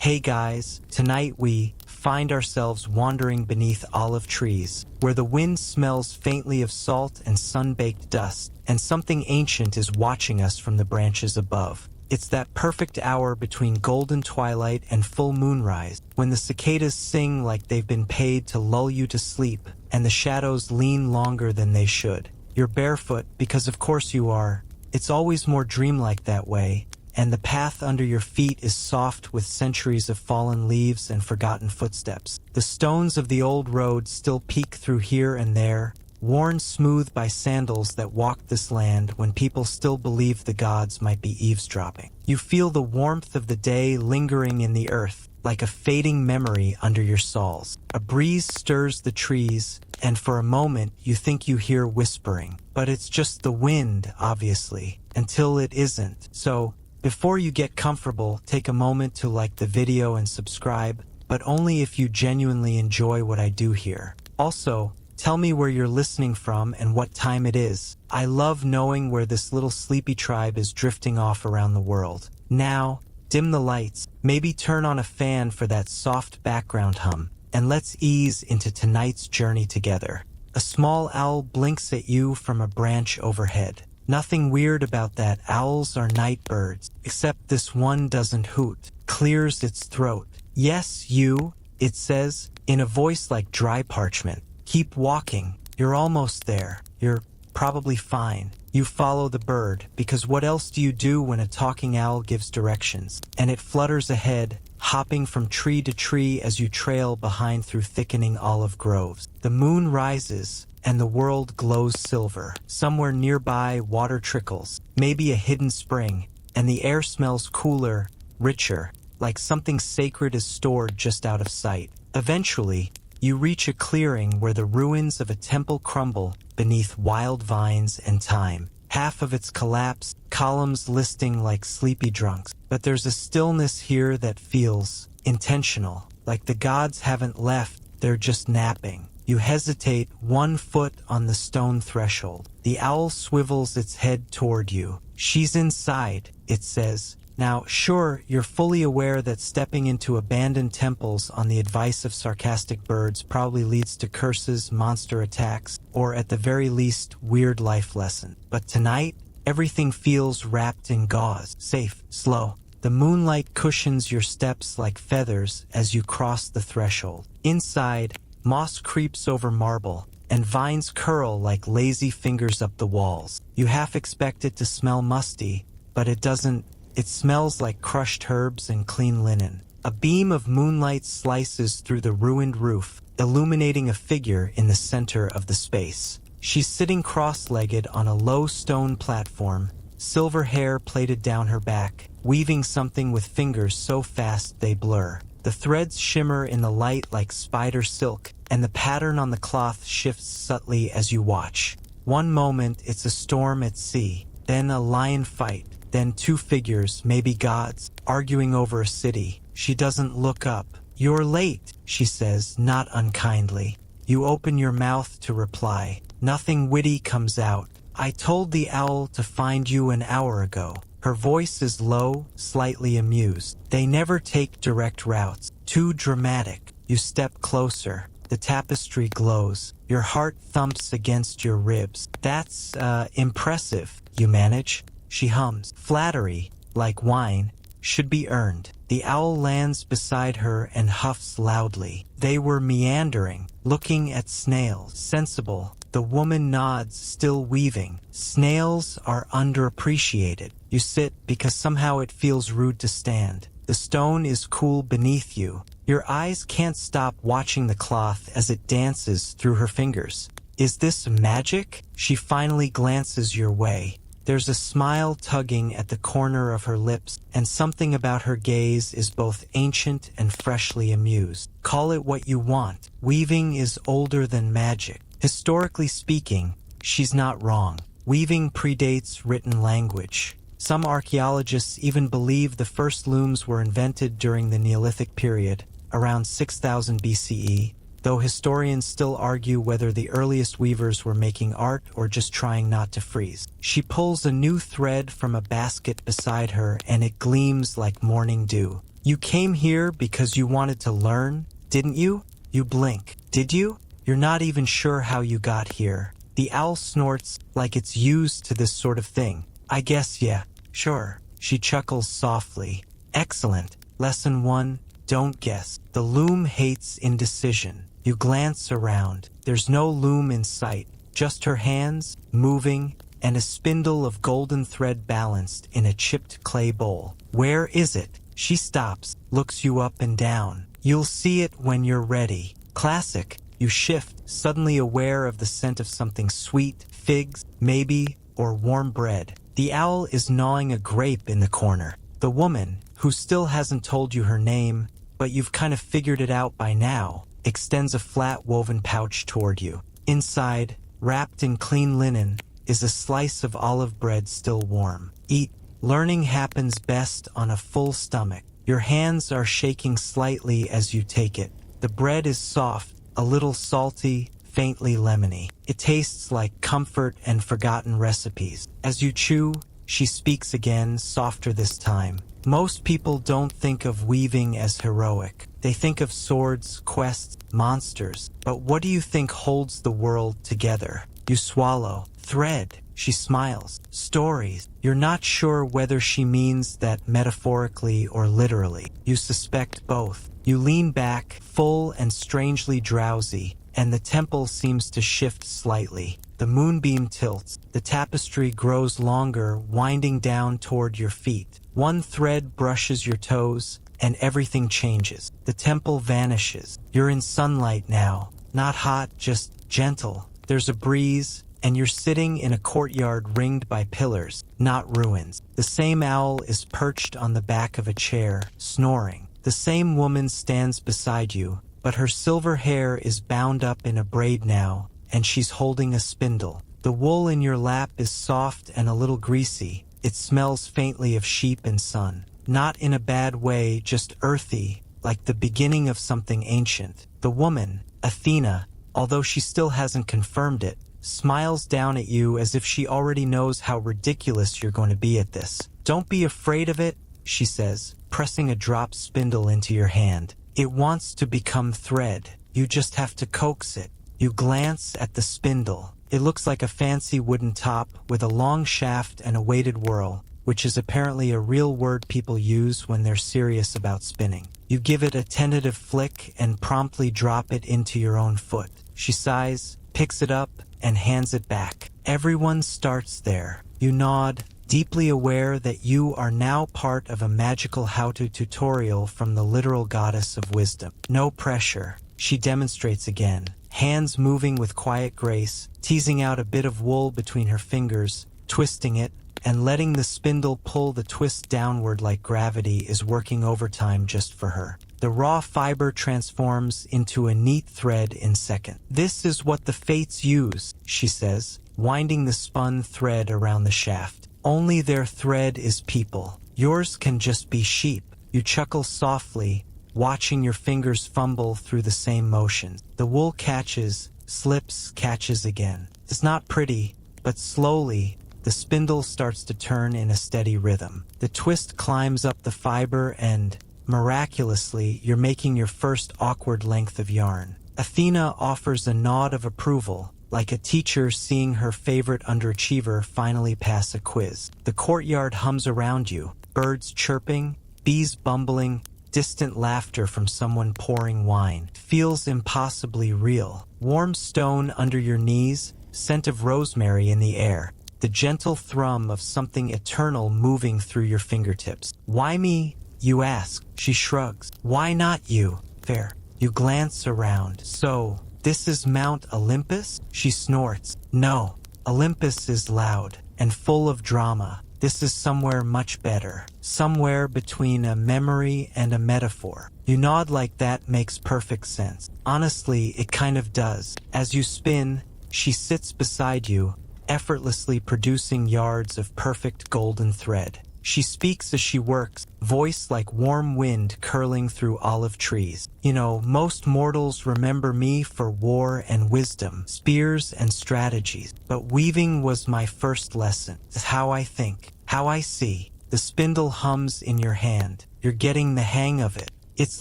Hey guys, tonight we find ourselves wandering beneath olive trees, where the wind smells faintly of salt and sun-baked dust, and something ancient is watching us from the branches above. It's that perfect hour between golden twilight and full moonrise, when the cicadas sing like they've been paid to lull you to sleep, and the shadows lean longer than they should. You're barefoot, because of course you are. It's always more dreamlike that way, and the path under your feet is soft with centuries of fallen leaves and forgotten footsteps. The stones of the old road still peek through here and there, worn smooth by sandals that walked this land when people still believed the gods might be eavesdropping. You feel the warmth of the day lingering in the earth, like a fading memory under your soles. A breeze stirs the trees, and for a moment you think you hear whispering. But it's just the wind, obviously, until it isn't. So, before you get comfortable, take a moment to like the video and subscribe, but only if you genuinely enjoy what I do here. Also, tell me where you're listening from and what time it is. I love knowing where this little sleepy tribe is drifting off around the world. Now, dim the lights, maybe turn on a fan for that soft background hum, and let's ease into tonight's journey together. A small owl blinks at you from a branch overhead. Nothing weird about that. Owls are night birds, except this one doesn't hoot, clears its throat. Yes, you, it says, in a voice like dry parchment. Keep walking. You're almost there. You're probably fine. You follow the bird, because what else do you do when a talking owl gives directions? And it flutters ahead, hopping from tree to tree as you trail behind through thickening olive groves. The moon rises, and the world glows silver. Somewhere nearby, water trickles, maybe a hidden spring, and the air smells cooler, richer, like something sacred is stored just out of sight. Eventually, you reach a clearing where the ruins of a temple crumble beneath wild vines and thyme. Half of it's collapsed, columns listing like sleepy drunks. But there's a stillness here that feels intentional, like the gods haven't left, they're just napping. You hesitate, 1 foot on the stone threshold. The owl swivels its head toward you. She's inside, it says. Now, sure, you're fully aware that stepping into abandoned temples on the advice of sarcastic birds probably leads to curses, monster attacks, or at the very least, weird life lesson. But tonight, everything feels wrapped in gauze, safe, slow. The moonlight cushions your steps like feathers as you cross the threshold. Inside, moss creeps over marble, and vines curl like lazy fingers up the walls. You half expect it to smell musty, but it doesn't. It smells like crushed herbs and clean linen. A beam of moonlight slices through the ruined roof, illuminating a figure in the center of the space. She's sitting cross-legged on a low stone platform, silver hair plaited down her back, weaving something with fingers so fast they blur. The threads shimmer in the light like spider silk, and the pattern on the cloth shifts subtly as you watch. One moment it's a storm at sea, then a lion fight, then 2 figures, maybe gods, arguing over a city. She doesn't look up. You're late, she says, not unkindly. You open your mouth to reply. Nothing witty comes out. I told the owl to find you an hour ago. Her voice is low, slightly amused. They never take direct routes. Too dramatic. You step closer. The tapestry glows. Your heart thumps against your ribs. That's, impressive, you manage. She hums. Flattery, like wine, should be earned. The owl lands beside her and huffs loudly. They were meandering, looking at snails. Sensible. The woman nods, still weaving. Snails are underappreciated. You sit because somehow it feels rude to stand. The stone is cool beneath you. Your eyes can't stop watching the cloth as it dances through her fingers. Is this magic? She finally glances your way. There's a smile tugging at the corner of her lips, and something about her gaze is both ancient and freshly amused. Call it what you want. Weaving is older than magic. Historically speaking, she's not wrong. Weaving predates written language. Some archaeologists even believe the first looms were invented during the Neolithic period, around 6000 BCE, though historians still argue whether the earliest weavers were making art or just trying not to freeze. She pulls a new thread from a basket beside her, and it gleams like morning dew. You came here because you wanted to learn, didn't you? You blink. Did you? You're not even sure how you got here. The owl snorts like it's used to this sort of thing. I guess yeah, sure. She chuckles softly. Excellent. Lesson 1, don't guess. The loom hates indecision. You glance around. There's no loom in sight. Just her hands, moving, and a spindle of golden thread balanced in a chipped clay bowl. Where is it? She stops, looks you up and down. You'll see it when you're ready. Classic. You shift, suddenly aware of the scent of something sweet, figs, maybe, or warm bread. The owl is gnawing a grape in the corner. The woman, who still hasn't told you her name, but you've kind of figured it out by now, extends a flat woven pouch toward you. Inside, wrapped in clean linen, is a slice of olive bread still warm. Eat. Learning happens best on a full stomach. Your hands are shaking slightly as you take it. The bread is soft, a little salty, faintly lemony. It tastes like comfort and forgotten recipes. As you chew, she speaks again, softer this time. Most people don't think of weaving as heroic. They think of swords, quests, monsters. But what do you think holds the world together? You swallow. Thread. She smiles. Stories. You're not sure whether she means that metaphorically or literally. You suspect both. You lean back, full and strangely drowsy, and the temple seems to shift slightly. The moonbeam tilts. The tapestry grows longer, winding down toward your feet. One thread brushes your toes, and everything changes. The temple vanishes. You're in sunlight now. Not hot, just gentle. There's a breeze, and you're sitting in a courtyard ringed by pillars, not ruins. The same owl is perched on the back of a chair, snoring. The same woman stands beside you, but her silver hair is bound up in a braid now, and she's holding a spindle. The wool in your lap is soft and a little greasy. It smells faintly of sheep and sun. Not in a bad way, just earthy, like the beginning of something ancient. The woman, Athena, although she still hasn't confirmed it, smiles down at you as if she already knows how ridiculous you're going to be at this. Don't be afraid of it, she says, pressing a drop spindle into your hand. It wants to become thread. You just have to coax it. You glance at the spindle. It looks like a fancy wooden top with a long shaft and a weighted whirl, which is apparently a real word people use when they're serious about spinning. You give it a tentative flick and promptly drop it into your own foot. She sighs, picks it up, and hands it back. Everyone starts there. You nod, deeply aware that you are now part of a magical how-to tutorial from the literal goddess of wisdom. No pressure. She demonstrates again, hands moving with quiet grace, teasing out a bit of wool between her fingers, twisting it, and letting the spindle pull the twist downward like gravity is working overtime just for her. The raw fiber transforms into a neat thread in seconds. This is what the fates use, she says, winding the spun thread around the shaft. Only their thread is people. Yours can just be sheep. You chuckle softly, watching your fingers fumble through the same motions. The wool catches, slips, catches again. It's not pretty, but slowly, the spindle starts to turn in a steady rhythm. The twist climbs up the fiber and, miraculously, you're making your first awkward length of yarn. Athena offers a nod of approval, like a teacher seeing her favorite underachiever finally pass a quiz. The courtyard hums around you, birds chirping, bees bumbling, distant laughter from someone pouring wine. It feels impossibly real. Warm stone under your knees, scent of rosemary in the air, the gentle thrum of something eternal moving through your fingertips. Why me? You ask. She shrugs. Why not you? Fair. You glance around. So, this is Mount Olympus? She snorts. No. Olympus is loud and full of drama. This is somewhere much better. Somewhere between a memory and a metaphor. You nod like that makes perfect sense. Honestly, it kind of does. As you spin, she sits beside you, effortlessly producing yards of perfect golden thread. She speaks as she works, voice like warm wind curling through olive trees. You know, most mortals remember me for war and wisdom, spears and strategies. But weaving was my first lesson. It's how I think, how I see. The spindle hums in your hand. You're getting the hang of it. It's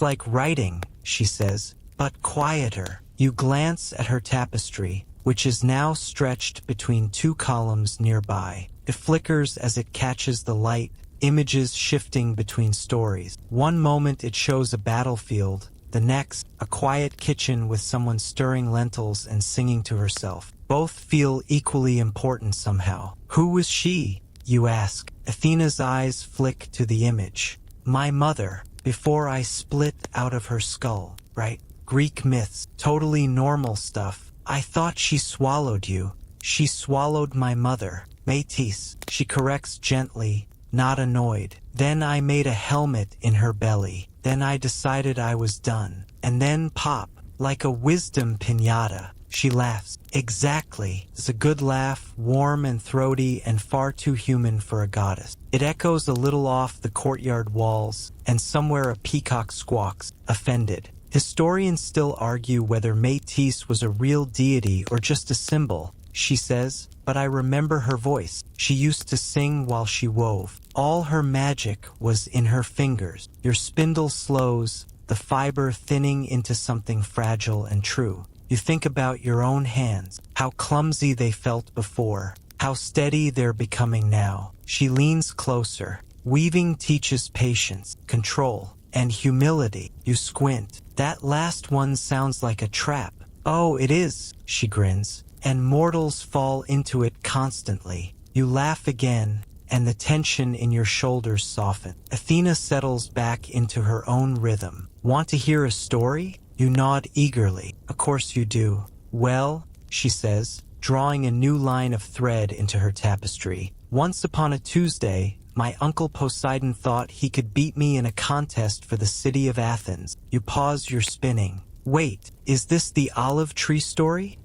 like writing, she says, but quieter. You glance at her tapestry, which is now stretched between two columns nearby. It flickers as it catches the light, images shifting between stories. One moment it shows a battlefield, the next, a quiet kitchen with someone stirring lentils and singing to herself. Both feel equally important somehow. Who was she, you ask? Athena's eyes flick to the image. My mother, before I split out of her skull, right? Greek myths, totally normal stuff. I thought she swallowed you. She swallowed my mother. Métis, she corrects gently, not annoyed. Then I made a helmet in her belly. Then I decided I was done. And then pop, like a wisdom piñata. She laughs. Exactly. It's a good laugh, warm and throaty and far too human for a goddess. It echoes a little off the courtyard walls, and somewhere a peacock squawks, offended. Historians still argue whether Métis was a real deity or just a symbol, she says, but I remember her voice. She used to sing while she wove. All her magic was in her fingers. Your spindle slows, the fiber thinning into something fragile and true. You think about your own hands, how clumsy they felt before, how steady they're becoming now. She leans closer. Weaving teaches patience, control, and humility. You squint. That last one sounds like a trap. Oh, it is, she grins, and mortals fall into it constantly. You laugh again, and the tension in your shoulders softens. Athena settles back into her own rhythm. Want to hear a story? You nod eagerly. Of course you do. Well, she says, drawing a new line of thread into her tapestry. Once upon a Tuesday, my uncle Poseidon thought he could beat me in a contest for the city of Athens. You pause your spinning. Wait, is this the olive tree story?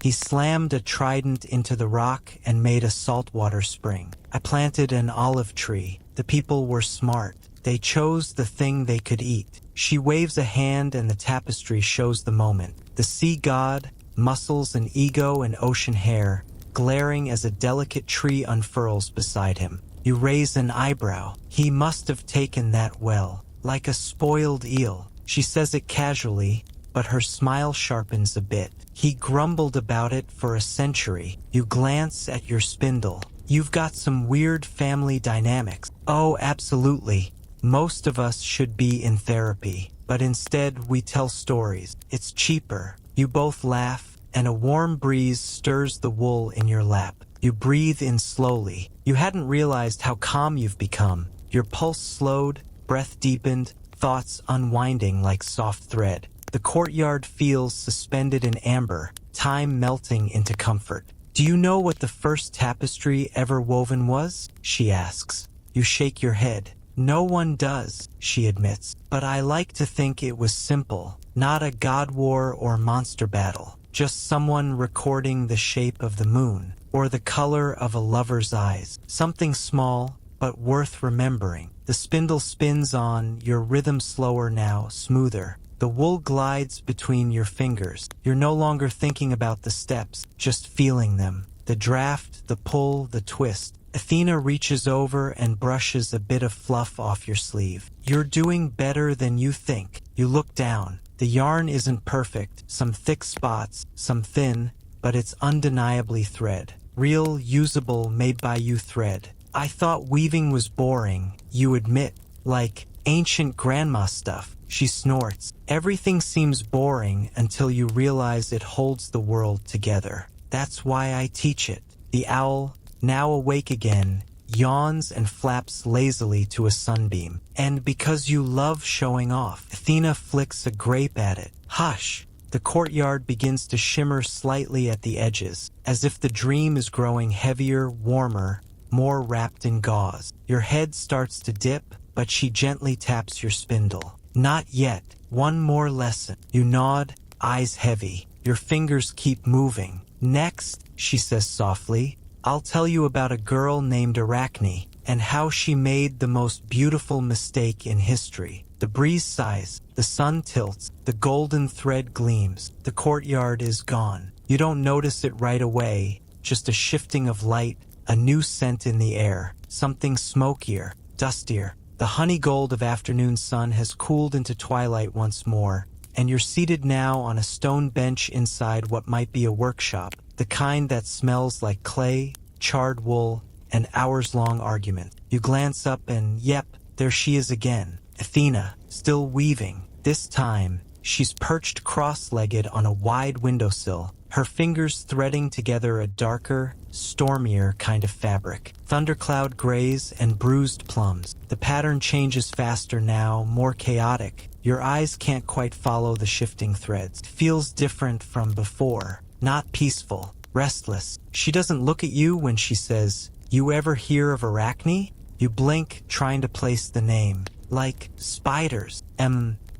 He slammed a trident into the rock and made a saltwater spring. I planted an olive tree. The people were smart. They chose the thing they could eat. She waves a hand and the tapestry shows the moment. The sea god, muscles and ego and ocean hair, glaring as a delicate tree unfurls beside him. You raise an eyebrow. He must have taken that well, like a spoiled eel. She says it casually, but her smile sharpens a bit. He grumbled about it for a century. You glance at your spindle. You've got some weird family dynamics. Oh, absolutely. Most of us should be in therapy, but instead we tell stories. It's cheaper. You both laugh, and a warm breeze stirs the wool in your lap. You breathe in slowly. You hadn't realized how calm you've become. Your pulse slowed, breath deepened, thoughts unwinding like soft thread. The courtyard feels suspended in amber, time melting into comfort. Do you know what the first tapestry ever woven was? She asks. You shake your head. No one does, she admits, but I like to think it was simple, not a god war or monster battle, just someone recording the shape of the moon, or the color of a lover's eyes, something small, but worth remembering. The spindle spins on, your rhythm slower now, smoother. The wool glides between your fingers. You're no longer thinking about the steps, just feeling them. The draft, the pull, the twist. Athena reaches over and brushes a bit of fluff off your sleeve. You're doing better than you think. You look down. The yarn isn't perfect, some thick spots, some thin, but it's undeniably thread. Real, usable, made-by-you thread. I thought weaving was boring, you admit, like ancient grandma stuff. She snorts. Everything seems boring until you realize it holds the world together. That's why I teach it. The owl, now awake again, yawns and flaps lazily to a sunbeam. And because you love showing off, Athena flicks a grape at it. Hush! The courtyard begins to shimmer slightly at the edges, as if the dream is growing heavier, warmer, more wrapped in gauze. Your head starts to dip, but she gently taps your spindle. Not yet. One more lesson. You nod, eyes heavy. Your fingers keep moving. Next, she says softly, I'll tell you about a girl named Arachne and how she made the most beautiful mistake in history. The breeze sighs, the sun tilts, the golden thread gleams. The courtyard is gone. You don't notice it right away, just a shifting of light, a new scent in the air, something smokier, dustier. The honey gold of afternoon sun has cooled into twilight once more, and you're seated now on a stone bench inside what might be a workshop, the kind that smells like clay, charred wool, and hours-long argument. You glance up and, yep, there she is again, Athena, still weaving. This time, she's perched cross-legged on a wide windowsill, her fingers threading together a darker, stormier kind of fabric. Thundercloud grays and bruised plums. The pattern changes faster now, more chaotic. Your eyes can't quite follow the shifting threads. It feels different from before. Not peaceful, restless. She doesn't look at you when she says, "You ever hear of Arachne?" You blink, trying to place the name. Like spiders.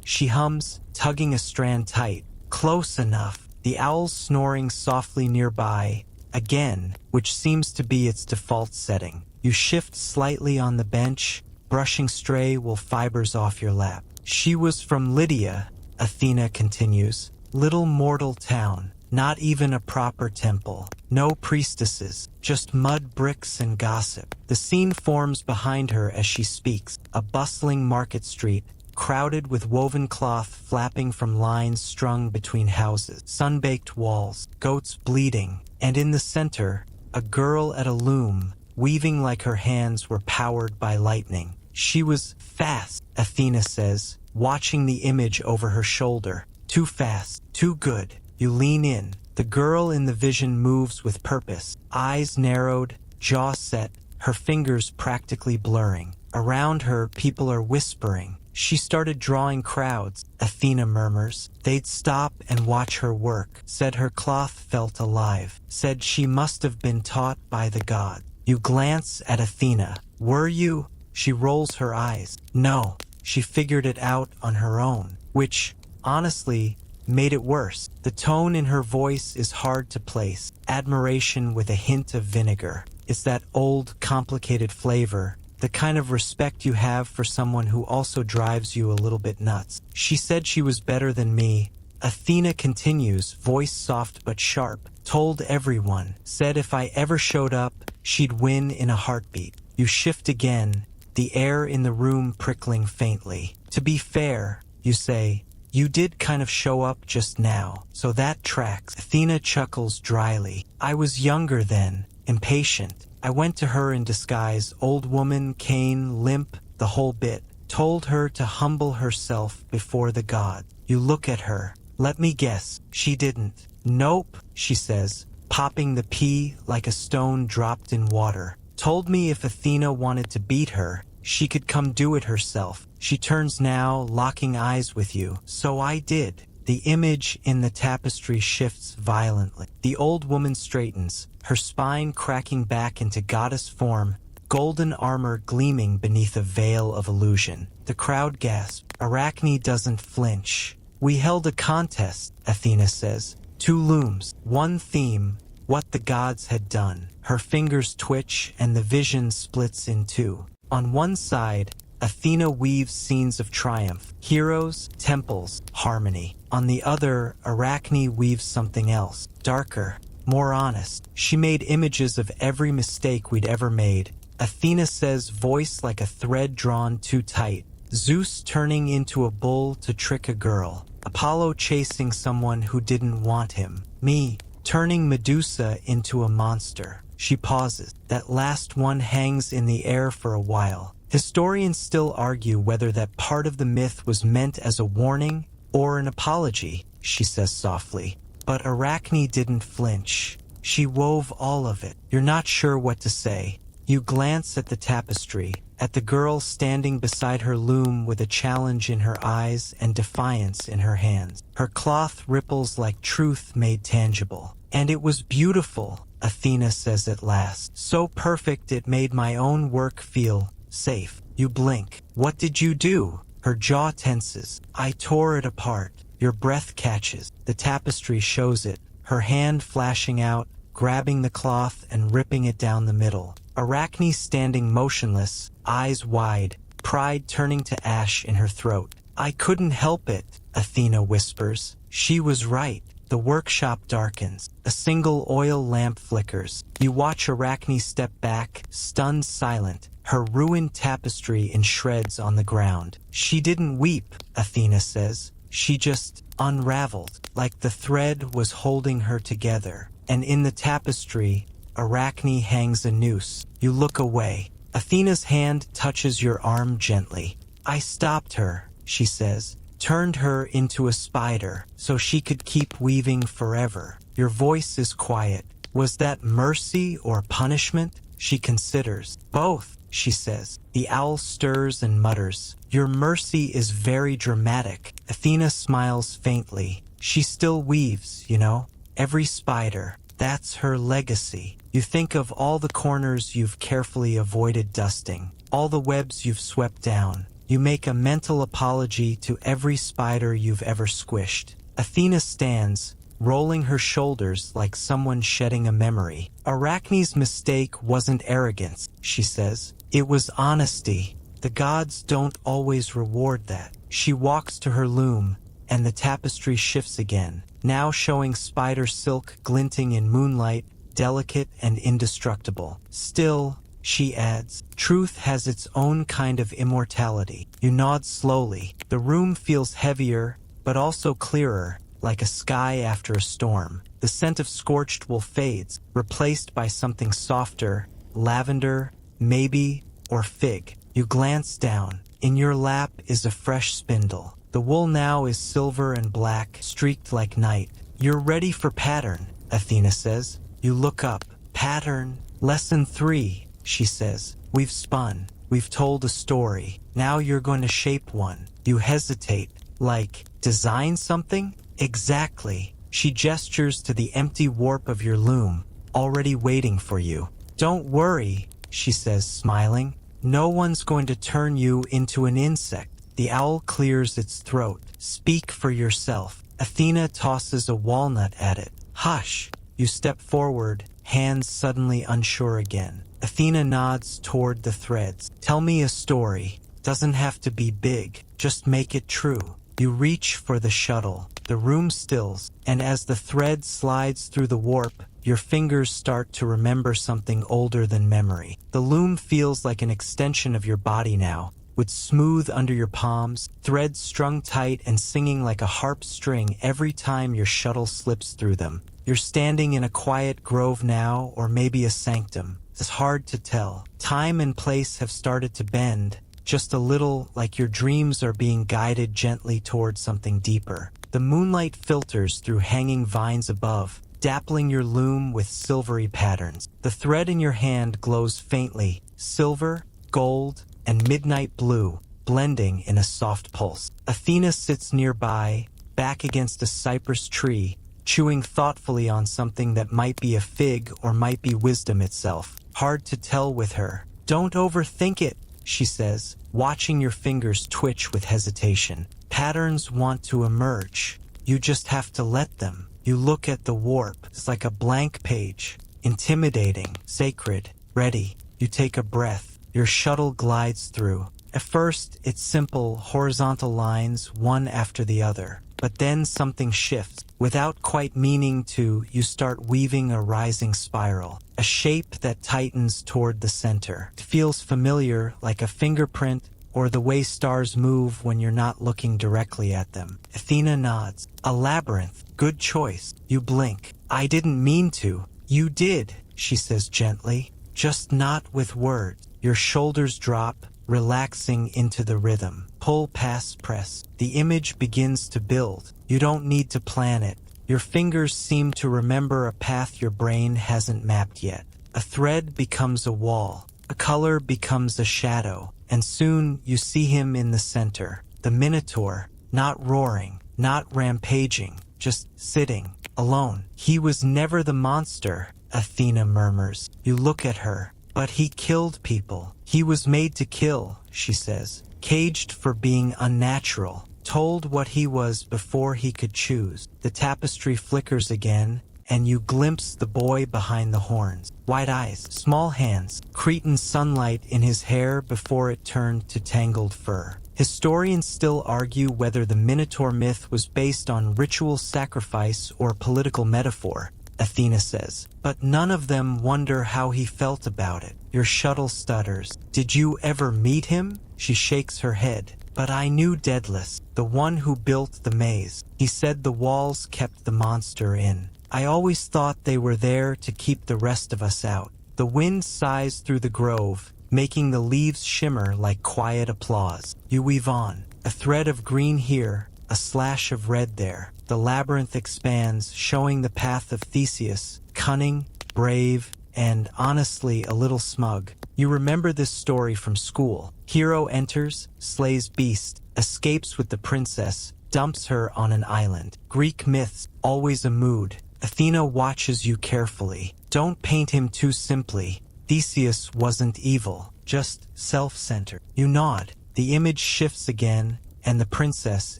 She hums, tugging a strand tight. Close enough. The owl's snoring softly nearby, again, which seems to be its default setting. You shift slightly on the bench, brushing stray wool fibers off your lap. She was from Lydia, Athena continues. Little mortal town, not even a proper temple. No priestesses, just mud bricks and gossip. The scene forms behind her as she speaks. A bustling market street, crowded with woven cloth flapping from lines strung between houses, sun-baked walls, goats bleating, and in the center, a girl at a loom, weaving like her hands were powered by lightning. She was fast, Athena says, watching the image over her shoulder. Too fast, too good. You lean in. The girl in the vision moves with purpose, eyes narrowed, jaw set, her fingers practically blurring. Around her, people are whispering. She started drawing crowds, Athena murmurs. They'd stop and watch her work, said her cloth felt alive, said she must have been taught by the god. You glance at Athena. Were you? She rolls her eyes. No, she figured it out on her own, which, honestly, made it worse. The tone in her voice is hard to place, admiration with a hint of vinegar. It's that old, complicated flavor, the kind of respect you have for someone who also drives you a little bit nuts. She said she was better than me. Athena continues, voice soft but sharp. Told everyone. Said if I ever showed up, she'd win in a heartbeat. You shift again, the air in the room prickling faintly. To be fair, you say, you did kind of show up just now, so that tracks. Athena chuckles dryly. I was younger then, impatient. I went to her in disguise, old woman, cane, limp, the whole bit. Told her to humble herself before the god. You look at her. Let me guess, she didn't. Nope, she says, popping the pea like a stone dropped in water. Told me if Athena wanted to beat her, she could come do it herself. She turns now, locking eyes with you. So I did. The image in the tapestry shifts violently. The old woman straightens, her spine cracking back into goddess form, golden armor gleaming beneath a veil of illusion. The crowd gasps. Arachne doesn't flinch. We held a contest, Athena says. 2 looms, 1 theme, what the gods had done. Her fingers twitch and the vision splits in 2. On one side, Athena weaves scenes of triumph, heroes, temples, harmony. On the other, Arachne weaves something else, darker, more honest. She made images of every mistake we'd ever made. Athena says, voice like a thread drawn too tight. Zeus turning into a bull to trick a girl. Apollo chasing someone who didn't want him. Me, turning Medusa into a monster. She pauses. That last one hangs in the air for a while. Historians still argue whether that part of the myth was meant as a warning or an apology, she says softly. But Arachne didn't flinch. She wove all of it. You're not sure what to say. You glance at the tapestry, at the girl standing beside her loom with a challenge in her eyes and defiance in her hands. Her cloth ripples like truth made tangible. And it was beautiful, Athena says at last. So perfect it made my own work feel safe. You blink. What did you do? Her jaw tenses. I tore it apart. Your breath catches. The tapestry shows it, her hand flashing out, grabbing the cloth and ripping it down the middle. Arachne standing motionless, eyes wide, pride turning to ash in her throat. I couldn't help it, Athena whispers. She was right. The workshop darkens. A single oil lamp flickers. You watch Arachne step back, stunned silent, her ruined tapestry in shreds on the ground. She didn't weep, Athena says. She just unraveled, like the thread was holding her together. And in the tapestry, Arachne hangs a noose. You look away. Athena's hand touches your arm gently. I stopped her, she says, turned her into a spider so she could keep weaving forever. Your voice is quiet. Was that mercy or punishment? She considers. Both, she says. The owl stirs and mutters. Your mercy is very dramatic. Athena smiles faintly. She still weaves, you know. Every spider. That's her legacy. You think of all the corners you've carefully avoided dusting, all the webs you've swept down. You make a mental apology to every spider you've ever squished. Athena stands, rolling her shoulders like someone shedding a memory. Arachne's mistake wasn't arrogance, she says. It was honesty. The gods don't always reward that. She walks to her loom, and the tapestry shifts again, now showing spider silk glinting in moonlight, delicate and indestructible. Still, she adds, truth has its own kind of immortality. You nod slowly. The room feels heavier, but also clearer, like a sky after a storm. The scent of scorched wool fades, replaced by something softer, lavender, maybe, or fig. You glance down. In your lap is a fresh spindle. The wool now is silver and black, streaked like night. You're ready for pattern, Athena says. You look up. Pattern. Lesson 3, she says. We've spun. We've told a story. Now you're going to shape one. You hesitate. Like, design something? Exactly. She gestures to the empty warp of your loom, already waiting for you. Don't worry, she says, smiling. No one's going to turn you into an insect. The owl clears its throat. Speak for yourself. Athena tosses a walnut at it. Hush. You step forward, hands suddenly unsure again. Athena nods toward the threads. Tell me a story. Doesn't have to be big. Just make it true. You reach for the shuttle. The room stills, and as the thread slides through the warp, your fingers start to remember something older than memory. The loom feels like an extension of your body now, with smooth under your palms, threads strung tight and singing like a harp string every time your shuttle slips through them. You're standing in a quiet grove now, or maybe a sanctum. It's hard to tell. Time and place have started to bend, just a little, like your dreams are being guided gently toward something deeper. The moonlight filters through hanging vines above, dappling your loom with silvery patterns. The thread in your hand glows faintly, silver, gold, and midnight blue, blending in a soft pulse. Athena sits nearby, back against a cypress tree, chewing thoughtfully on something that might be a fig or might be wisdom itself. Hard to tell with her. Don't overthink it, she says, watching your fingers twitch with hesitation. Patterns want to emerge. You just have to let them. You look at the warp. It's like a blank page. Intimidating, sacred, ready. You take a breath. Your shuttle glides through. At first, it's simple, horizontal lines, one after the other. But then something shifts. Without quite meaning to, you start weaving a rising spiral. A shape that tightens toward the center. It feels familiar, like a fingerprint, or the way stars move when you're not looking directly at them. Athena nods. A labyrinth. Good choice. You blink. I didn't mean to. You did, she says gently. Just not with words. Your shoulders drop, relaxing into the rhythm. Pull, pass, press. The image begins to build. You don't need to plan it. Your fingers seem to remember a path your brain hasn't mapped yet. A thread becomes a wall. A color becomes a shadow. And soon you see him in the center. The Minotaur, not roaring, not rampaging, just sitting, alone. He was never the monster, Athena murmurs. You look at her. But he killed people. He was made to kill, she says. Caged for being unnatural. Told what he was before he could choose. The tapestry flickers again, and you glimpse the boy behind the horns. White eyes, small hands, Cretan sunlight in his hair before it turned to tangled fur. Historians still argue whether the Minotaur myth was based on ritual sacrifice or political metaphor, Athena says. But none of them wonder how he felt about it. Your shuttle stutters. Did you ever meet him? She shakes her head. But I knew Daedalus, the one who built the maze. He said the walls kept the monster in. I always thought they were there to keep the rest of us out. The wind sighs through the grove, making the leaves shimmer like quiet applause. You weave on. A thread of green here, a slash of red there. The labyrinth expands, showing the path of Theseus, cunning, brave, and honestly a little smug. You remember this story from school. Hero enters, slays beast, escapes with the princess, dumps her on an island. Greek myths, always a mood. Athena watches you carefully. Don't paint him too simply. Theseus wasn't evil, just self-centered. You nod. The image shifts again, and the princess,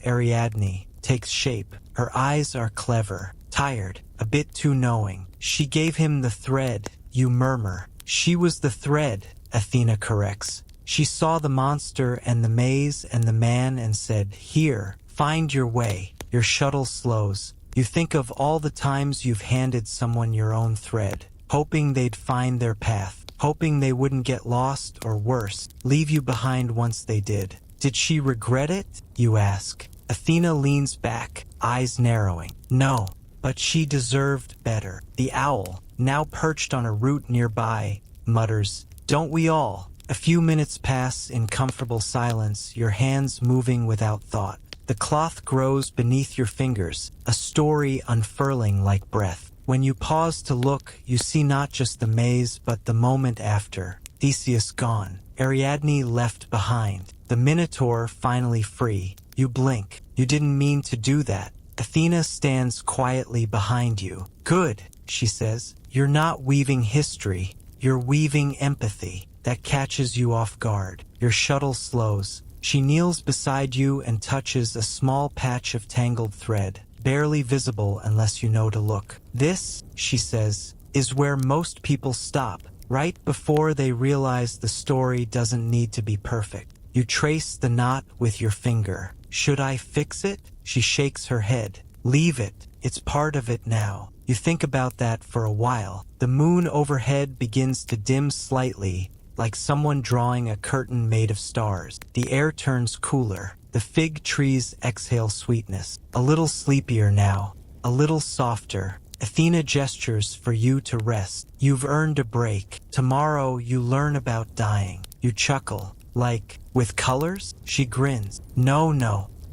Ariadne, takes shape. Her eyes are clever, tired, a bit too knowing. She gave him the thread, you murmur. She was the thread, Athena corrects. She saw the monster and the maze and the man and said, "Here, find your way." Your shuttle slows. You think of all the times you've handed someone your own thread, hoping they'd find their path, hoping they wouldn't get lost or worse, leave you behind once they did. Did she regret it? You ask. Athena leans back, eyes narrowing. No, but she deserved better. The owl, now perched on a root nearby, mutters, "Don't we all?" A few minutes pass in comfortable silence, your hands moving without thought. The cloth grows beneath your fingers, a story unfurling like breath. When you pause to look, you see not just the maze, but the moment after. Theseus gone, Ariadne left behind, the Minotaur finally free. You blink. You didn't mean to do that. Athena stands quietly behind you. Good, she says. You're not weaving history. You're weaving empathy. That catches you off guard. Your shuttle slows. She kneels beside you and touches a small patch of tangled thread, barely visible unless you know to look. This, she says, is where most people stop, right before they realize the story doesn't need to be perfect. You trace the knot with your finger. Should I fix it? She shakes her head. Leave it. It's part of it now. You think about that for a while. The moon overhead begins to dim slightly, like someone drawing a curtain made of stars. The air turns cooler. The fig trees exhale sweetness. A little sleepier now. A little softer. Athena gestures for you to rest. You've earned a break. Tomorrow you learn about dying. You chuckle. Like, with colors? She grins. No,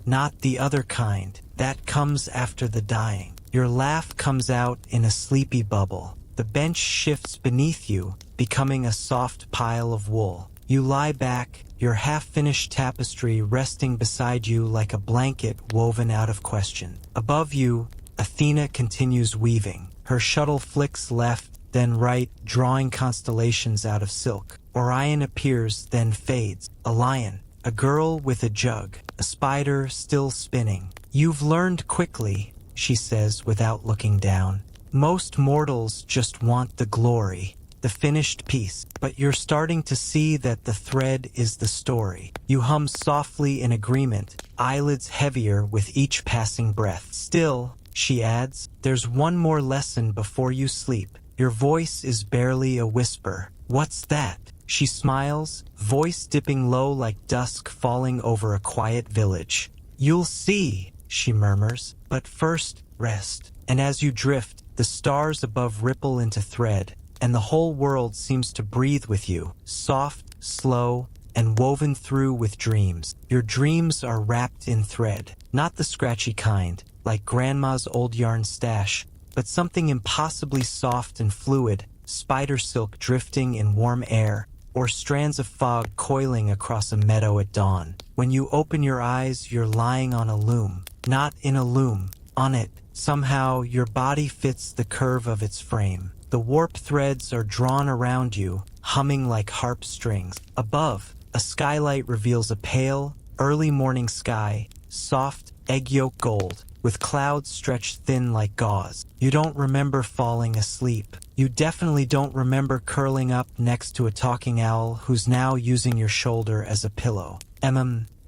not the other kind. That comes after the dying. Your laugh comes out in a sleepy bubble. The bench shifts beneath you, becoming a soft pile of wool. You lie back, your half-finished tapestry resting beside you like a blanket woven out of question. Above you, Athena continues weaving. Her shuttle flicks left, then right, drawing constellations out of silk. Orion appears, then fades. A lion, a girl with a jug, a spider still spinning. You've learned quickly, she says without looking down. Most mortals just want the glory, the finished piece, but you're starting to see that the thread is the story. You hum softly in agreement, eyelids heavier with each passing breath. Still, she adds, there's one more lesson before you sleep. Your voice is barely a whisper. What's that? She smiles, voice dipping low like dusk falling over a quiet village. You'll see, she murmurs, but first, rest. And as you drift, the stars above ripple into thread, and the whole world seems to breathe with you, soft, slow, and woven through with dreams. Your dreams are wrapped in thread, not the scratchy kind, like grandma's old yarn stash, but something impossibly soft and fluid, spider silk drifting in warm air, or strands of fog coiling across a meadow at dawn. When you open your eyes, you're lying on a loom. Not in a loom, on it. Somehow, your body fits the curve of its frame. The warp threads are drawn around you, humming like harp strings. Above, a skylight reveals a pale, early morning sky, soft, egg yolk gold, with clouds stretched thin like gauze. You don't remember falling asleep. You definitely don't remember curling up next to a talking owl who's now using your shoulder as a pillow.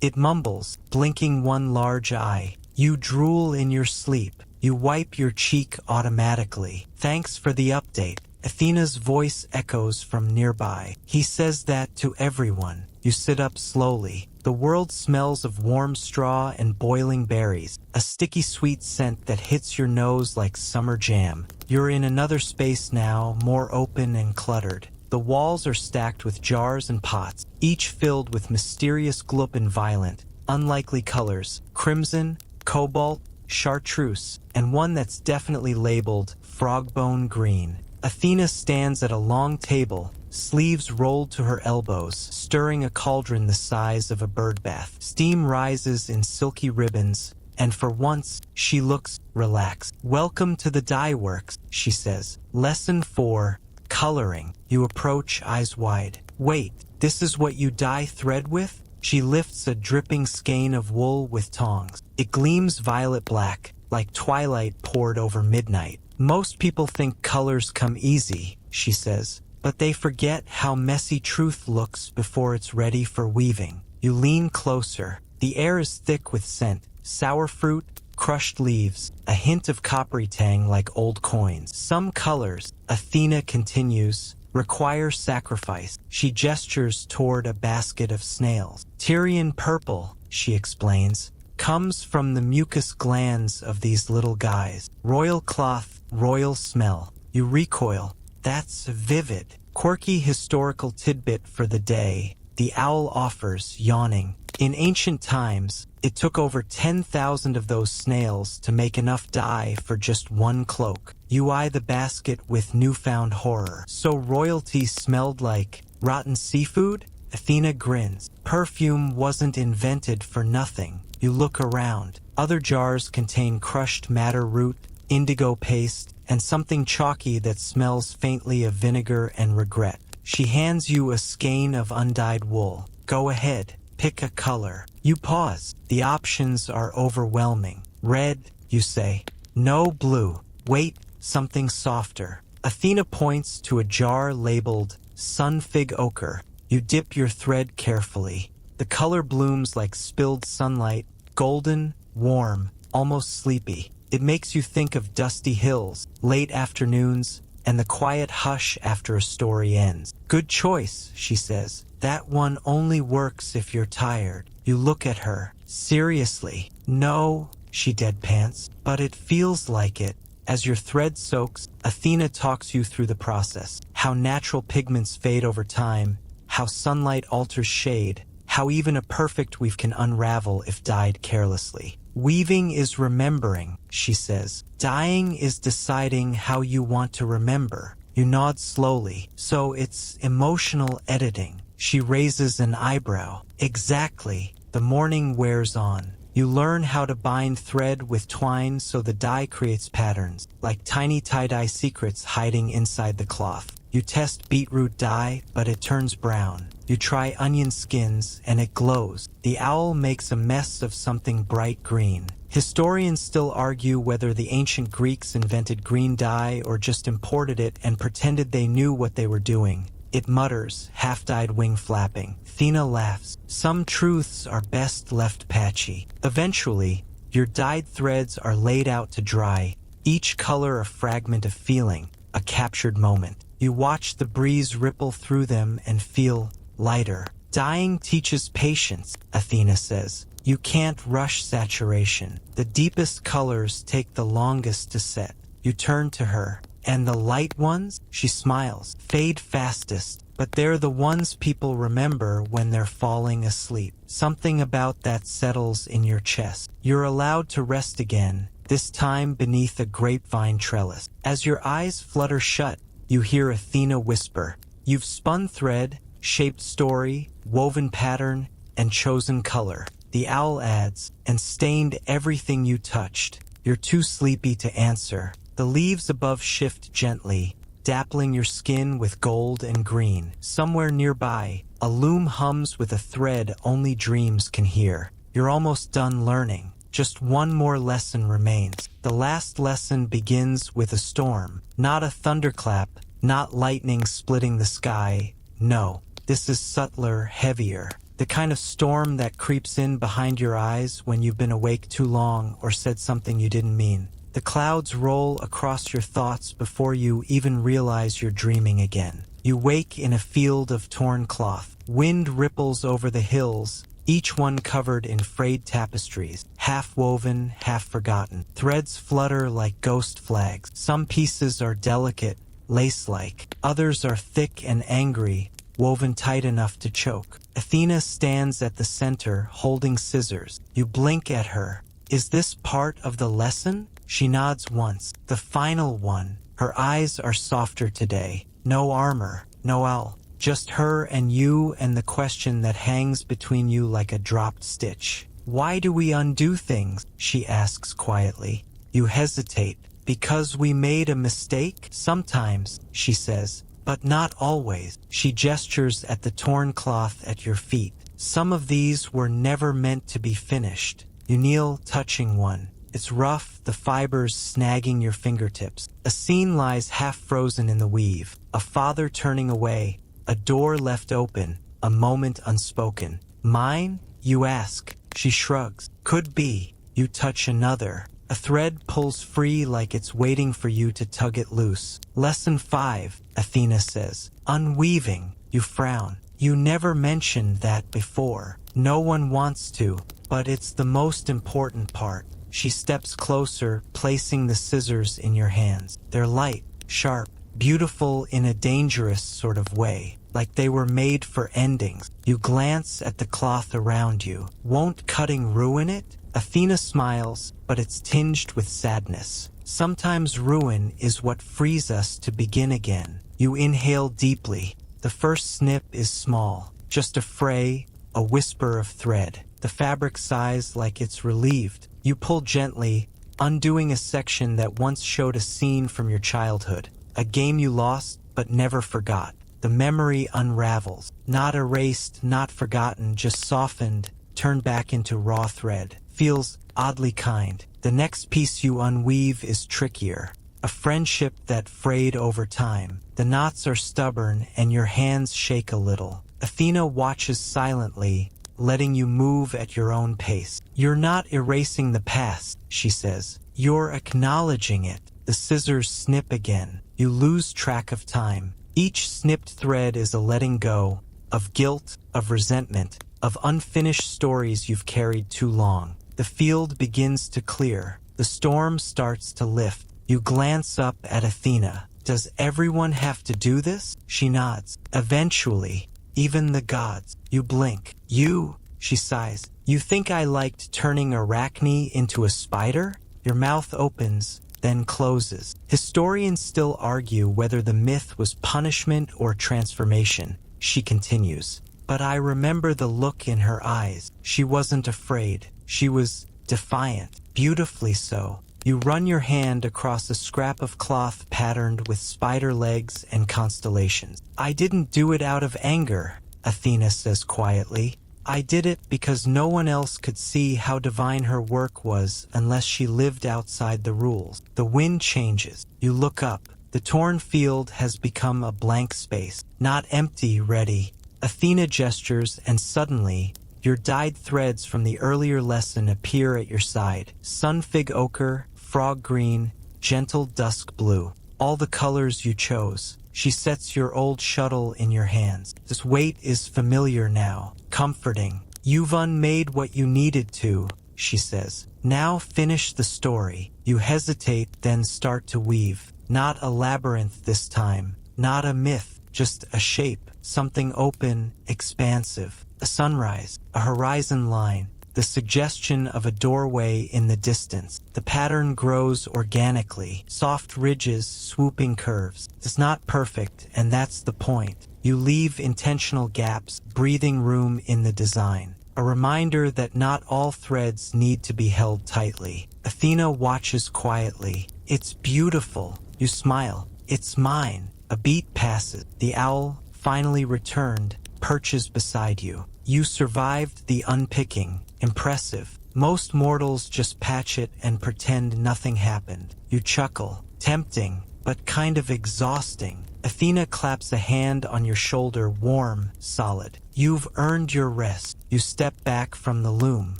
It mumbles, blinking one large eye. You drool in your sleep. You wipe your cheek automatically. Thanks for the update. Athena's voice echoes from nearby. He says that to everyone. You sit up slowly. The world smells of warm straw and boiling berries, a sticky sweet scent that hits your nose like summer jam. You're in another space now, more open and cluttered. The walls are stacked with jars and pots, each filled with mysterious gloop and violent, unlikely colors: crimson, cobalt, chartreuse, and one that's definitely labeled frogbone green. Athena stands at a long table, sleeves rolled to her elbows, stirring a cauldron the size of a birdbath. Steam rises in silky ribbons, and for once, she looks relaxed. "Welcome to the dye works," she says. "Lesson 4, coloring." You approach, eyes wide. "Wait, this is what you dye thread with?" She lifts a dripping skein of wool with tongs. It gleams violet black, like twilight poured over midnight. "Most people think colors come easy," she says, "but they forget how messy truth looks before it's ready for weaving." You lean closer. The air is thick with scent: sour fruit, crushed leaves, a hint of coppery tang like old coins. "Some colors," Athena continues, "require sacrifice." She gestures toward a basket of snails. "Tyrian purple," she explains, "comes from the mucus glands of these little guys. Royal cloth, royal smell." You recoil. "That's vivid." Quirky historical tidbit for the day, the owl offers, yawning. "In ancient times, it took over 10,000 of those snails to make enough dye for just one cloak." You eye the basket with newfound horror. "So royalty smelled like rotten seafood?" Athena grins. "Perfume wasn't invented for nothing." You look around. Other jars contain crushed madder root, indigo paste, and something chalky that smells faintly of vinegar and regret. She hands you a skein of undyed wool. "Go ahead, pick a color." You pause. The options are overwhelming. "Red," you say. "No, blue." "Wait, something softer." Athena points to a jar labeled sunfig ochre. You dip your thread carefully. The color blooms like spilled sunlight, golden, warm, almost sleepy. It makes you think of dusty hills, late afternoons, and the quiet hush after a story ends. "Good choice," she says. "That one only works if you're tired." You look at her. "Seriously?" "No," she deadpans, "but it feels like it." As your thread soaks, Athena talks you through the process. How natural pigments fade over time, how sunlight alters shade, how even a perfect weave can unravel if dyed carelessly. "Weaving is remembering," she says. "Dyeing is deciding how you want to remember." You nod slowly. "So it's emotional editing." She raises an eyebrow. "Exactly." The morning wears on. You learn how to bind thread with twine so the dye creates patterns, like tiny tie-dye secrets hiding inside the cloth. You test beetroot dye, but it turns brown. You try onion skins, and it glows. The owl makes a mess of something bright green. Historians still argue whether the ancient Greeks invented green dye or just imported it and pretended they knew what they were doing. It mutters, half-dyed wing flapping. Athena laughs. Some truths are best left patchy. Eventually, your dyed threads are laid out to dry, each color a fragment of feeling, a captured moment. You watch the breeze ripple through them and feel lighter. "Dyeing teaches patience," Athena says. "You can't rush saturation. The deepest colors take the longest to set." You turn to her. "And the light ones?" She smiles. "Fade fastest, but they're the ones people remember when they're falling asleep." Something about that settles in your chest. You're allowed to rest again, this time beneath a grapevine trellis. As your eyes flutter shut, you hear Athena whisper, "You've spun thread, shaped story, woven pattern, and chosen color." The owl adds, "And stained everything you touched." You're too sleepy to answer. The leaves above shift gently, dappling your skin with gold and green. Somewhere nearby, a loom hums with a thread only dreams can hear. You're almost done learning. Just one more lesson remains. The last lesson begins with a storm. Not a thunderclap, not lightning splitting the sky. No, this is subtler, heavier. The kind of storm that creeps in behind your eyes when you've been awake too long or said something you didn't mean. The clouds roll across your thoughts before you even realize you're dreaming again. You wake in a field of torn cloth. Wind ripples over the hills, each one covered in frayed tapestries, half woven, half forgotten. Threads flutter like ghost flags. Some pieces are delicate, lace-like. Others are thick and angry, woven tight enough to choke. Athena stands at the center, holding scissors. You blink at her. Is this part of the lesson? She nods once. The final one. Her eyes are softer today. No armor, no owl. Just her and you and the question that hangs between you like a dropped stitch. Why do we undo things? She asks quietly. You hesitate. Because we made a mistake? Sometimes, she says, but not always. She gestures at the torn cloth at your feet. Some of these were never meant to be finished. You kneel, touching one. It's rough, the fibers snagging your fingertips. A scene lies half frozen in the weave. A father turning away. A door left open, a moment unspoken. Mine? You ask. She shrugs. Could be. You touch another. A thread pulls free like it's waiting for you to tug it loose. Lesson 5, Athena says. Unweaving. You frown. You never mentioned that before. No one wants to, but it's the most important part. She steps closer, placing the scissors in your hands. They're light, sharp, beautiful in a dangerous sort of way, like they were made for endings. You glance at the cloth around you. Won't cutting ruin it? Athena smiles, but it's tinged with sadness. Sometimes ruin is what frees us to begin again. You inhale deeply. The first snip is small, just a fray, a whisper of thread. The fabric sighs like it's relieved. You pull gently, undoing a section that once showed a scene from your childhood. A game you lost, but never forgot. The memory unravels. Not erased, not forgotten, just softened, turned back into raw thread. Feels oddly kind. The next piece you unweave is trickier. A friendship that frayed over time. The knots are stubborn and your hands shake a little. Athena watches silently, letting you move at your own pace. You're not erasing the past, she says. You're acknowledging it. The scissors snip again. You lose track of time. Each snipped thread is a letting go, of guilt, of resentment, of unfinished stories you've carried too long. The field begins to clear. The storm starts to lift. You glance up at Athena. Does everyone have to do this? She nods. Eventually, even the gods. You blink. You, she sighs. You think I liked turning Arachne into a spider? Your mouth opens, then closes. Historians still argue whether the myth was punishment or transformation. She continues. But I remember the look in her eyes. She wasn't afraid. She was defiant, beautifully so. You run your hand across a scrap of cloth patterned with spider legs and constellations. I didn't do it out of anger, Athena says quietly. I did it because no one else could see how divine her work was unless she lived outside the rules. The wind changes. You look up. The torn field has become a blank space, not empty, ready. Athena gestures, and suddenly, your dyed threads from the earlier lesson appear at your side. Sunfig ochre, frog green, gentle dusk blue. All the colors you chose. She sets your old shuttle in your hands. This weight is familiar now, comforting. You've unmade what you needed to, she says. Now finish the story. You hesitate, then start to weave. Not a labyrinth this time. Not a myth, just a shape. Something open, expansive. A sunrise, a horizon line, the suggestion of a doorway in the distance. The pattern grows organically, soft ridges, swooping curves. It's not perfect, and that's the point. You leave intentional gaps, breathing room in the design. A reminder that not all threads need to be held tightly. Athena watches quietly. It's beautiful. You smile. It's mine. A beat passes. The owl, finally returned, perches beside you. You survived the unpicking. Impressive. Most mortals just patch it and pretend nothing happened. You chuckle. Tempting, but kind of exhausting. Athena claps a hand on your shoulder, warm, solid. You've earned your rest. You step back from the loom.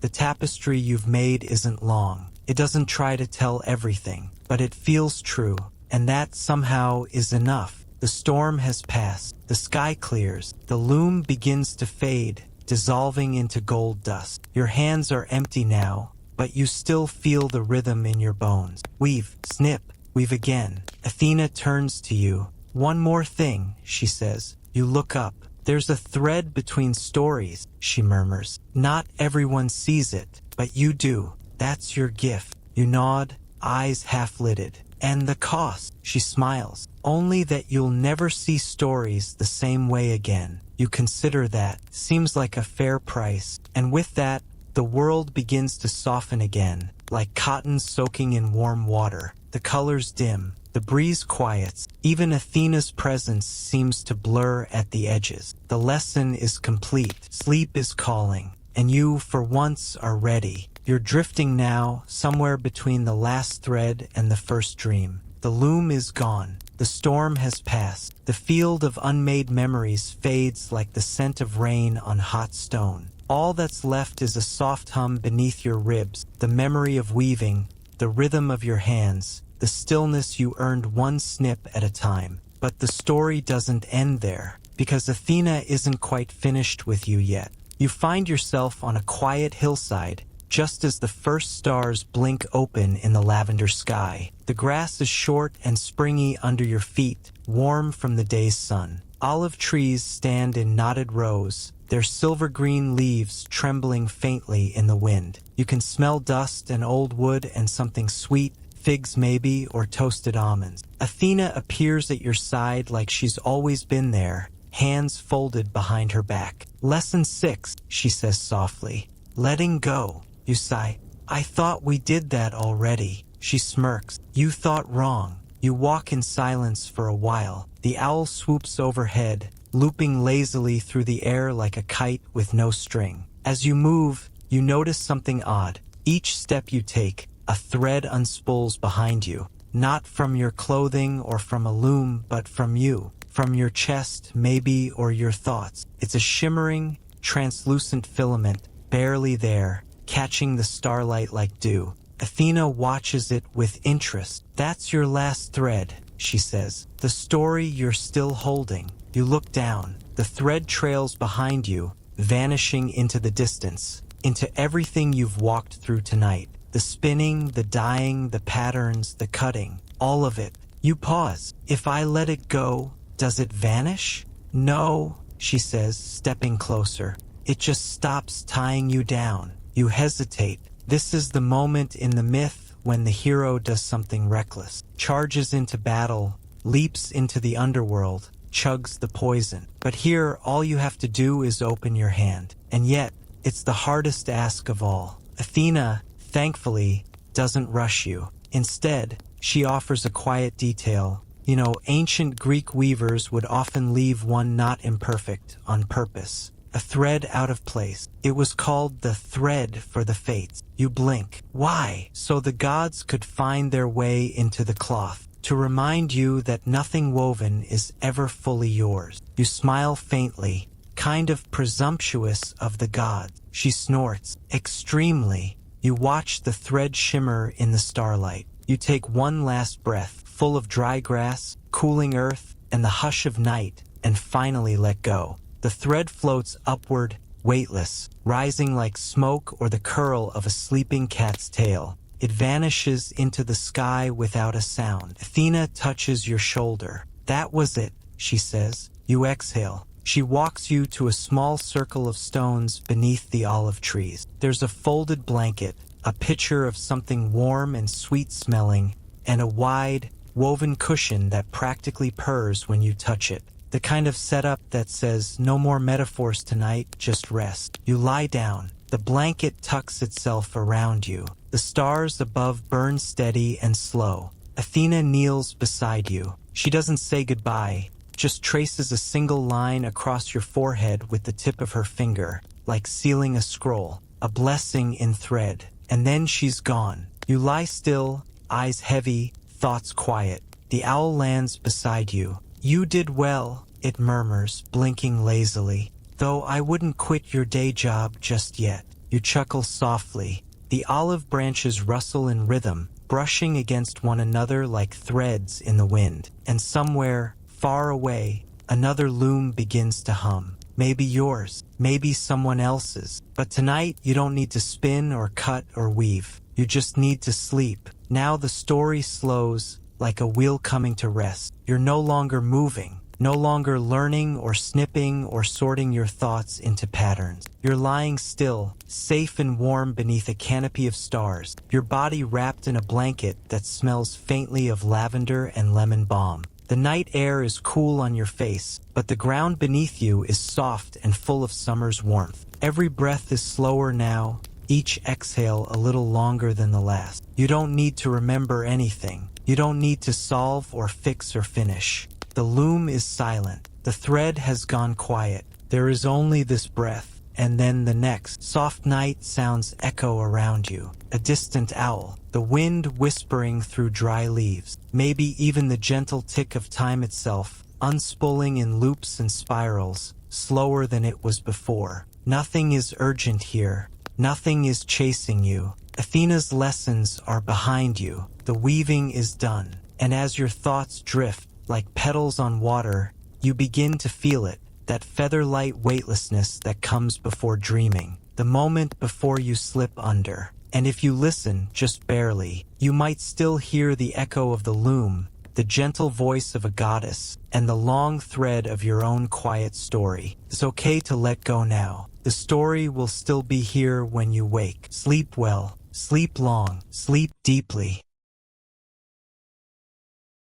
The tapestry you've made isn't long. It doesn't try to tell everything, but it feels true, and that somehow is enough. The storm has passed, the sky clears, the loom begins to fade, dissolving into gold dust. Your hands are empty now, but you still feel the rhythm in your bones. Weave, snip, weave again. Athena turns to you. One more thing, she says. You look up. There's a thread between stories, she murmurs. Not everyone sees it, but you do. That's your gift. You nod, eyes half-lidded. And the cost, she smiles. Only that you'll never see stories the same way again. You consider that. Seems like a fair price. And with that, the world begins to soften again, like cotton soaking in warm water. The colors dim. The breeze quiets. Even Athena's presence seems to blur at the edges. The lesson is complete. Sleep is calling. And you, for once, are ready. You're drifting now, somewhere between the last thread and the first dream. The loom is gone. The storm has passed. The field of unmade memories fades like the scent of rain on hot stone. All that's left is a soft hum beneath your ribs, the memory of weaving, the rhythm of your hands, the stillness you earned one snip at a time. But the story doesn't end there, because Athena isn't quite finished with you yet. You find yourself on a quiet hillside, just as the first stars blink open in the lavender sky. The grass is short and springy under your feet, warm from the day's sun. Olive trees stand in knotted rows, their silver-green leaves trembling faintly in the wind. You can smell dust and old wood and something sweet, figs maybe, or toasted almonds. Athena appears at your side like she's always been there, hands folded behind her back. Lesson 6, she says softly. Letting go. You sigh. I thought we did that already. She smirks. You thought wrong. You walk in silence for a while. The owl swoops overhead, looping lazily through the air like a kite with no string. As you move, you notice something odd. Each step you take, a thread unspools behind you. Not from your clothing or from a loom, but from you. From your chest, maybe, or your thoughts. It's a shimmering, translucent filament, barely there, catching the starlight like dew. Athena watches it with interest. That's your last thread, she says. The story you're still holding. You look down. The thread trails behind you, vanishing into the distance, into everything you've walked through tonight. The spinning, the dyeing, the patterns, the cutting, all of it. You pause. If I let it go, does it vanish? No, she says, stepping closer. It just stops tying you down. You hesitate. This is the moment in the myth when the hero does something reckless, charges into battle, leaps into the underworld, chugs the poison. But here, all you have to do is open your hand. And yet, it's the hardest ask of all. Athena, thankfully, doesn't rush you. Instead, she offers a quiet detail. You know, ancient Greek weavers would often leave one knot imperfect on purpose. A thread out of place. It was called the thread for the fates. You blink. Why? So the gods could find their way into the cloth, to remind you that nothing woven is ever fully yours. You smile faintly, kind of presumptuous of the gods. She snorts. Extremely. You watch the thread shimmer in the starlight. You take one last breath, full of dry grass, cooling earth, and the hush of night, and finally let go. The thread floats upward, weightless, rising like smoke or the curl of a sleeping cat's tail. It vanishes into the sky without a sound. Athena touches your shoulder. That was it, she says. You exhale. She walks you to a small circle of stones beneath the olive trees. There's a folded blanket, a pitcher of something warm and sweet-smelling, and a wide, woven cushion that practically purrs when you touch it. The kind of setup that says, no more metaphors tonight, just rest. You lie down. The blanket tucks itself around you. The stars above burn steady and slow. Athena kneels beside you. She doesn't say goodbye, just traces a single line across your forehead with the tip of her finger, like sealing a scroll, a blessing in thread. And then she's gone. You lie still, eyes heavy, thoughts quiet. The owl lands beside you. You did well, it murmurs, blinking lazily. Though I wouldn't quit your day job just yet. You chuckle softly. The olive branches rustle in rhythm, brushing against one another like threads in the wind. And somewhere, far away, another loom begins to hum. Maybe yours, maybe someone else's. But tonight, you don't need to spin or cut or weave. You just need to sleep. Now the story slows, like a wheel coming to rest. You're no longer moving, no longer learning or snipping or sorting your thoughts into patterns. You're lying still, safe and warm beneath a canopy of stars, your body wrapped in a blanket that smells faintly of lavender and lemon balm. The night air is cool on your face, but the ground beneath you is soft and full of summer's warmth. Every breath is slower now, each exhale a little longer than the last. You don't need to remember anything. You don't need to solve or fix or finish. The loom is silent. The thread has gone quiet. There is only this breath, and then the next. Soft night sounds echo around you. A distant owl. The wind whispering through dry leaves. Maybe even the gentle tick of time itself, unspooling in loops and spirals, slower than it was before. Nothing is urgent here. Nothing is chasing you. Athena's lessons are behind you. The weaving is done. And as your thoughts drift, like petals on water, you begin to feel it, that feather-light weightlessness that comes before dreaming, the moment before you slip under. And if you listen, just barely, you might still hear the echo of the loom, the gentle voice of a goddess, and the long thread of your own quiet story. It's okay to let go now. The story will still be here when you wake. Sleep well, sleep long, sleep deeply.